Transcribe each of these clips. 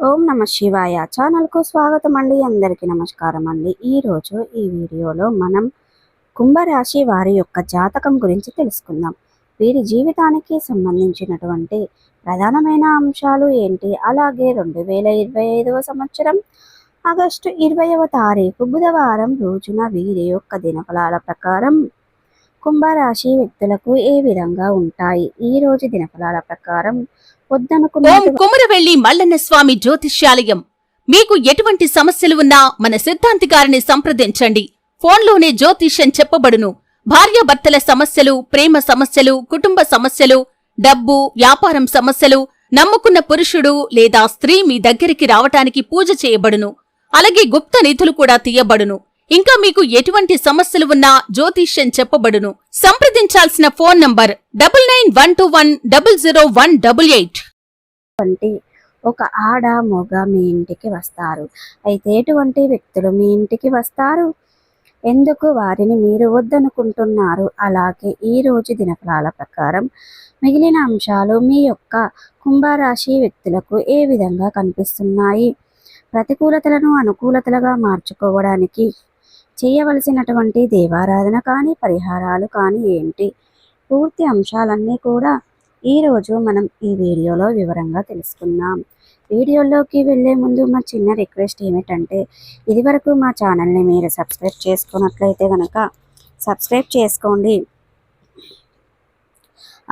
ఓం నమ శివాయ ఛానల్కు స్వాగతం అండి. అందరికీ నమస్కారం అండి. ఈరోజు ఈ వీడియోలో మనం కుంభరాశి వారి యొక్క జాతకం గురించి తెలుసుకుందాం. వీరి జీవితానికి సంబంధించినటువంటి ప్రధానమైన అంశాలు ఏంటి, అలాగే 2025వ సంవత్సరం ఆగస్టు 20వ తారీఖు బుధవారం రోజున వీరి యొక్క దినఫలాల ప్రకారం కుంభరాశి వ్యక్తులకు ఏ విధంగా ఉంటాయి. ఈ రోజు దినఫలాల ప్రకారం ఓం కుమరవెల్లి మల్లన్న స్వామి జ్యోతిష్యాలయం. మీకు ఎటువంటి సమస్యలు ఉన్నా మన సిద్ధాంతి గారిని సంప్రదించండి. ఫోన్లోనే జ్యోతిష్యం చెప్పబడును. భార్యాభర్తల సమస్యలు, ప్రేమ సమస్యలు, కుటుంబ సమస్యలు, డబ్బు, వ్యాపారం సమస్యలు, నమ్ముకున్న పురుషుడు లేదా స్త్రీ మీ దగ్గరికి రావటానికి పూజ చేయబడును. అలాగే గుప్త నిధులు కూడా తీయబడును. ఇంకా మీకు ఎటువంటి సమస్యలు ఉన్నా జ్యోతిష్యం చెప్పబడును. సంప్రదించాల్సిన ఫోన్ నంబర్ 9912100188. ఒక ఆడ మొగ మీ ఇంటికి వస్తారు. అయితే ఎటువంటి వ్యక్తులు మీ ఇంటికి వస్తారు, ఎందుకు వారిని మీరు వద్దనుకుంటున్నారు, అలాగే ఈ రోజు దినఫలాల ప్రకారం మిగిలిన అంశాలు మీ యొక్క కుంభరాశి వ్యక్తులకు ఏ విధంగా కనిపిస్తున్నాయి, ప్రతికూలతలను అనుకూలతలుగా మార్చుకోవడానికి చేయవలసినటువంటి దేవారాధన కానీ పరిహారాలు కానీ ఏంటి, పూర్తి అంశాలన్నీ కూడా ఈరోజు మనం ఈ వీడియోలో వివరంగా తెలుసుకుందాం. వీడియోలోకి వెళ్ళే ముందు మా చిన్న రిక్వెస్ట్ ఏమిటంటే, ఇదివరకు మా ఛానల్ని మీరు సబ్స్క్రైబ్ చేసుకున్నట్లయితే కనుక సబ్స్క్రైబ్ చేసుకోండి.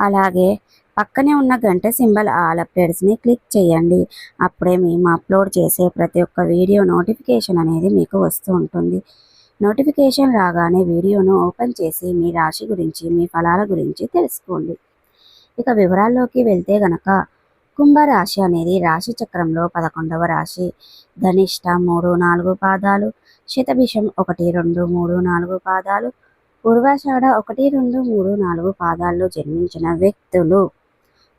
అలాగే పక్కనే ఉన్న గంట సింబల్ ఆల్ అప్డేట్స్ని క్లిక్ చేయండి. అప్పుడే మేము అప్లోడ్ చేసే ప్రతి ఒక్క వీడియో నోటిఫికేషన్ అనేది మీకు వస్తూ ఉంటుంది. నోటిఫికేషన్ రాగానే వీడియోను ఓపెన్ చేసి మీ రాశి గురించి, మీ ఫలాల గురించి తెలుసుకోండి. ఇక వివరాల్లోకి వెళ్తే గనక కుంభరాశి అనేది రాశి చక్రంలో 11వ రాశి. ధనిష్ట 3-4 పాదాలు, శతభిషం 1-2-3-4 పాదాలు, పూర్వాషాఢ 1-2-3-4 పాదాల్లో జన్మించిన వ్యక్తులు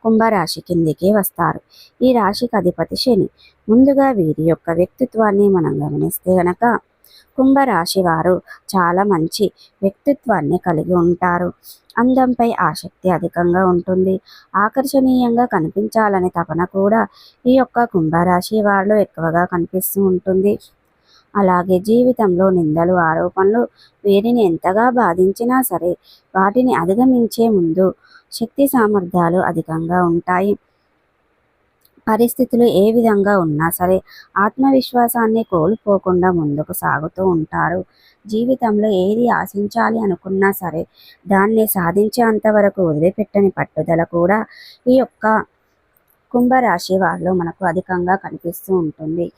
కుంభరాశి కిందికి వస్తారు. ఈ రాశికి అధిపతి శని. ముందుగా వీరి యొక్క వ్యక్తిత్వాన్ని మనం గమనిస్తే గనక కుంభరాశి వారు చాలా మంచి వ్యక్తిత్వాన్ని కలిగి ఉంటారు. అందంపై ఆసక్తి అధికంగా ఉంటుంది. ఆకర్షణీయంగా కనిపించాలనే తపన కూడా ఈ యొక్క కుంభరాశి వారిలో ఎక్కువగా కనిపిస్తూ ఉంటుంది. అలాగే జీవితంలో నిందలు, ఆరోపణలు వీరిని ఎంతగా బాధించినా సరే వాటిని అధిగమించే ముందు శక్తి సామర్థ్యాలు అధికంగా ఉంటాయి. పరిస్థితులు ఏ విధంగా ఉన్నా సరే ఆత్మవిశ్వాసాన్ని కోల్పోకుండా ముందుకు సాగుతూ ఉంటారు. జీవితంలో ఏది ఆశించాలి అనుకున్నా సరే దాన్ని సాధించేంత వరకు వదిలిపెట్టని పట్టుదల కూడా ఈ యొక్క కుంభరాశి వారిలో మనకు అధికంగా కనిపిస్తూ ఉంటుంది.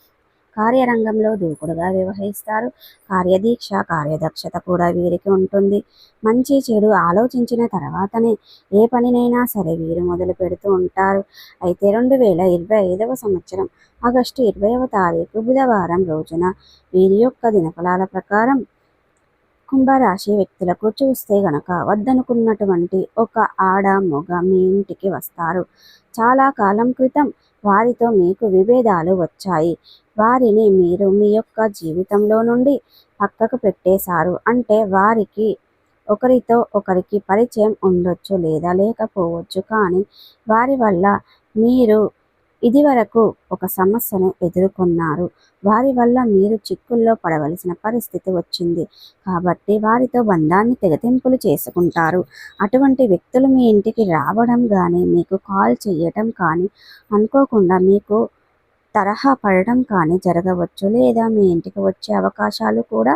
కార్యరంగంలో దూకుడుగా వ్యవహరిస్తారు. కార్యదీక్ష, కార్యదక్షత కూడా వీరికి ఉంటుంది. మంచి చెడు ఆలోచించిన తర్వాతనే ఏ పనినైనా సరే వీరు మొదలు పెడుతూ ఉంటారు. అయితే 2025వ సంవత్సరం ఆగస్టు 20వ తారీఖు బుధవారం రోజున వీరి యొక్క దినఫలాల ప్రకారం కుంభరాశి వ్యక్తులకు చూస్తే గనక వద్దనుకున్నటువంటి ఒక ఆడ మొగ మీ ఇంటికి వస్తారు. చాలా కాలం క్రితం వారితో మీకు విభేదాలు వచ్చాయి. వారిని మీరు మీ యొక్క జీవితంలో నుండి పక్కకు పెట్టేశారు. అంటే వారికి ఒకరితో ఒకరికి పరిచయం ఉండొచ్చు లేదా లేకపోవచ్చు, కానీ వారి వల్ల మీరు ఇదివరకు ఒక సమస్యను ఎదుర్కొన్నారు. వారి వల్ల మీరు చిక్కుల్లో పడవలసిన పరిస్థితి వచ్చింది. కాబట్టి వారితో బంధాన్ని తెగతింపులు చేసుకుంటారు. అటువంటి వ్యక్తులు మీ ఇంటికి రావడం కానీ, మీకు కాల్ చేయటం కానీ, అనుకోకుండా మీకు తరహా పడడం కానీ జరగవచ్చు, లేదా మీ ఇంటికి వచ్చే అవకాశాలు కూడా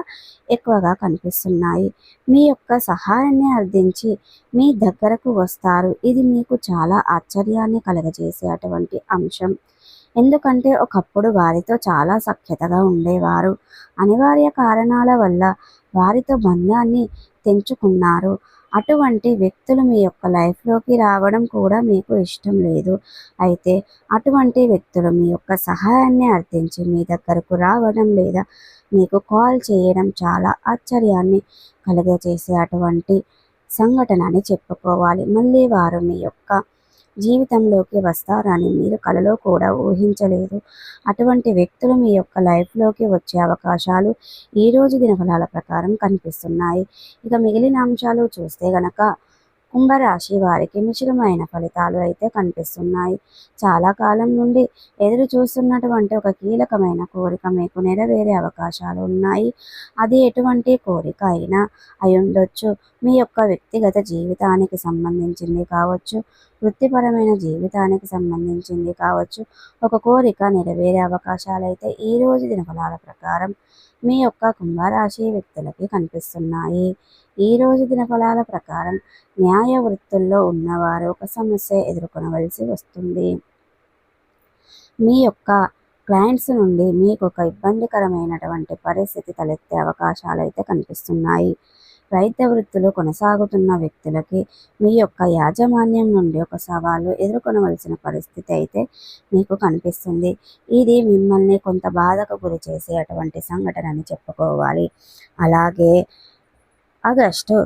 ఎక్కువగా కనిపిస్తున్నాయి. మీ యొక్క సహాయాన్ని అర్థించి మీ దగ్గరకు వస్తారు. ఇది మీకు చాలా ఆశ్చర్యాన్ని కలగజేసే అటువంటి అంశం. ఎందుకంటే ఒకప్పుడు వారితో చాలా సఖ్యతగా ఉండేవారు. అనివార్య కారణాల వల్ల వారితో బంధాన్ని తెంచుకున్నారు. అటువంటి వ్యక్తులు మీ యొక్క లైఫ్లోకి రావడం కూడా మీకు ఇష్టం లేదు. అయితే అటువంటి వ్యక్తులు మీ యొక్క సహాయాన్ని అర్థించి మీ దగ్గరకు రావడం లేదా మీకు కాల్ చేయడం చాలా ఆశ్చర్యాన్ని కలుగజేసే అటువంటి సంఘటన అని చెప్పుకోవాలి. మళ్ళీ వారు మీ యొక్క జీవితంలోకి వస్తారని మీరు కలలో కూడా ఊహించలేదు. అటువంటి వ్యక్తులు మీ యొక్క లైఫ్లోకి వచ్చే అవకాశాలు ఈరోజు దినఫలాల ప్రకారం కనిపిస్తున్నాయి. ఇక మిగిలిన అంశాలు చూస్తే గనక కుంభరాశి వారికి మిశ్రమైన ఫలితాలు అయితే కనిపిస్తున్నాయి. చాలా కాలం నుండి ఎదురు చూస్తున్నటువంటి ఒక కీలకమైన కోరిక మీకు నెరవేరే అవకాశాలు ఉన్నాయి. అది ఎటువంటి కోరిక అయినా అయి ఉండొచ్చు. మీ యొక్క వ్యక్తిగత జీవితానికి సంబంధించింది కావచ్చు, వృత్తిపరమైన జీవితానికి సంబంధించింది కావచ్చు. ఒక కోరిక నెరవేరే అవకాశాలు అయితే ఈ రోజు దినఫలాల ప్రకారం మీ యొక్క కుంభరాశి వ్యక్తులకి కనిపిస్తున్నాయి. ఈ రోజు దినఫలాల ప్రకారం న్యాయ వృత్తుల్లో ఉన్నవారు ఒక సమస్య ఎదుర్కొనవలసి వస్తుంది. మీ యొక్క క్లయింట్స్ నుండి మీకు ఒక ఇబ్బందికరమైనటువంటి పరిస్థితి తలెత్తే అవకాశాలు అయితే కనిపిస్తున్నాయి. వైద్య వృత్తులు కొనసాగుతున్న వ్యక్తులకి మీ యొక్క యాజమాన్యం నుండి ఒక సవాలు ఎదుర్కొనవలసిన పరిస్థితి అయితే మీకు కనిపిస్తుంది. ఇది మిమ్మల్ని కొంత బాధకు గురి చేసేటువంటి సంఘటన అని చెప్పుకోవాలి. అలాగే ఆగస్టు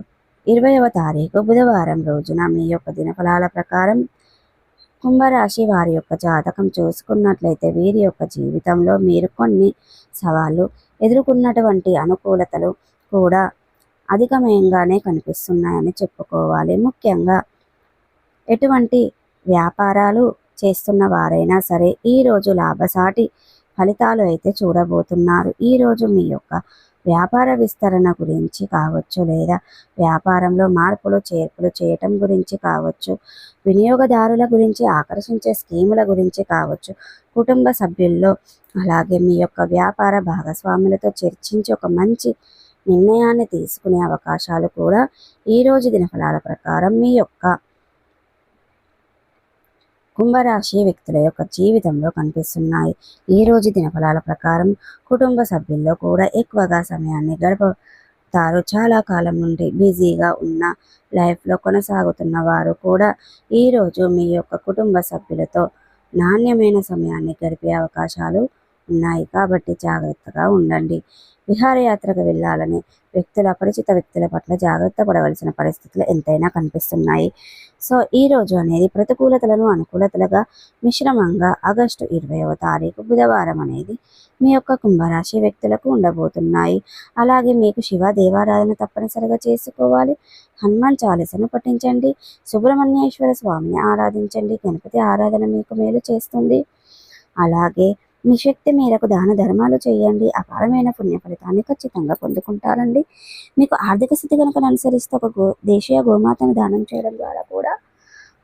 20వ తారీఖు బుధవారం రోజున మీ యొక్క దినఫలాల ప్రకారం కుంభరాశి వారి యొక్క జాతకం చూసుకున్నట్లయితే వీరి యొక్క జీవితంలో మీరు కొన్ని సవాళ్ళు ఎదుర్కొన్నటువంటి అనుకూలతలు కూడా అధికమయంగానే కనిపిస్తున్నాయని చెప్పుకోవాలి. ముఖ్యంగా ఎటువంటి వ్యాపారాలు చేస్తున్న వారైనా సరే ఈరోజు లాభసాటి ఫలితాలు అయితే చూడబోతున్నారు. ఈరోజు మీ యొక్క వ్యాపార విస్తరణ గురించి కావచ్చు, లేదా వ్యాపారంలో మార్పులు చేర్పులు చేయటం గురించి కావచ్చు, వినియోగదారుల గురించి ఆకర్షించే స్కీముల గురించి కావచ్చు, కుటుంబ సభ్యుల్లో అలాగే మీ యొక్క వ్యాపార భాగస్వాములతో చర్చించి ఒక మంచి నిర్ణయాన్ని తీసుకునే అవకాశాలు కూడా ఈరోజు దినఫలాల ప్రకారం మీ యొక్క కుంభరాశి వ్యక్తుల యొక్క జీవితంలో కనిపిస్తున్నాయి. ఈ రోజు దినఫలాల ప్రకారం కుటుంబ సభ్యుల్లో కూడా ఎక్కువగా సమయాన్ని గడుపుతారు. చాలా కాలం నుండి బిజీగా ఉన్న లైఫ్లో కొనసాగుతున్న వారు కూడా ఈరోజు మీ యొక్క కుటుంబ సభ్యులతో నాణ్యమైన సమయాన్ని గడిపే అవకాశాలు ఉన్నాయి. కాబట్టి జాగ్రత్తగా ఉండండి. విహారయాత్రకు వెళ్ళాలని వ్యక్తుల అపరిచిత వ్యక్తుల పట్ల జాగ్రత్త పడవలసిన పరిస్థితులు ఎంతైనా కనిపిస్తున్నాయి. సో ఈ రోజు అనేది ప్రతికూలతలను అనుకూలతలుగా మిశ్రమంగా ఆగస్టు 20వ తారీఖు బుధవారం అనేది మీ యొక్క కుంభరాశి వ్యక్తులకు ఉండబోతున్నాయి. అలాగే మీకు శివ దేవారాధన తప్పనిసరిగా చేసుకోవాలి. హనుమాన్ చాలీసను పఠించండి. సుబ్రహ్మణ్యేశ్వర స్వామిని ఆరాధించండి. గణపతి ఆరాధన మీకు మేలు చేస్తుంది. అలాగే మీ శక్తి మేరకు దాన ధర్మాలు చేయండి. అపారమైన పుణ్య ఫలితాన్ని ఖచ్చితంగా పొందుకుంటారండి. మీకు ఆర్థిక స్థితి కనుక అనుసరిస్తే ఒక దేశీయ గోమాతను దానం చేయడం ద్వారా కూడా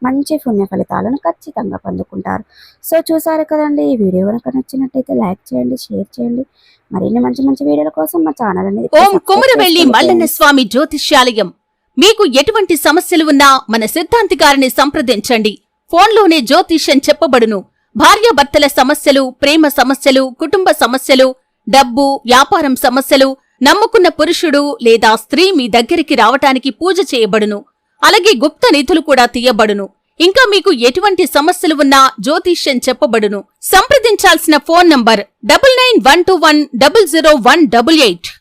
మంచి పుణ్య ఫలితాలను ఖచ్చితంగా పొందుకుంటారు. సో చూసారు కదండి, ఈ వీడియో కనుక నచ్చినట్టయితే లైక్ చేయండి, షేర్ చేయండి. మరిన్ని మంచి మంచి వీడియోల కోసం మా ఛానల్ అనేది ఓం కుమరవెల్లి మల్లన్న స్వామి జ్యోతిష్యాలయం. మీకు ఎటువంటి సమస్యలు ఉన్నా మన సిద్ధాంతి గారిని సంప్రదించండి. ఫోన్లోనే జ్యోతిష్యం చెప్పబడును. భార్యాభర్తల సమస్యలు, ప్రేమ సమస్యలు, కుటుంబ సమస్యలు, డబ్బు, వ్యాపారం సమస్యలు, నమ్ముకున్న పురుషుడు లేదా స్త్రీ మీ దగ్గరికి రావటానికి పూజ చేయబడును. అలాగే గుప్త నిధులు కూడా తీయబడును. ఇంకా మీకు ఎటువంటి సమస్యలు ఉన్నా జ్యోతిష్యం చెప్పబడును. సంప్రదించాల్సిన ఫోన్ నంబర్ 9912100188.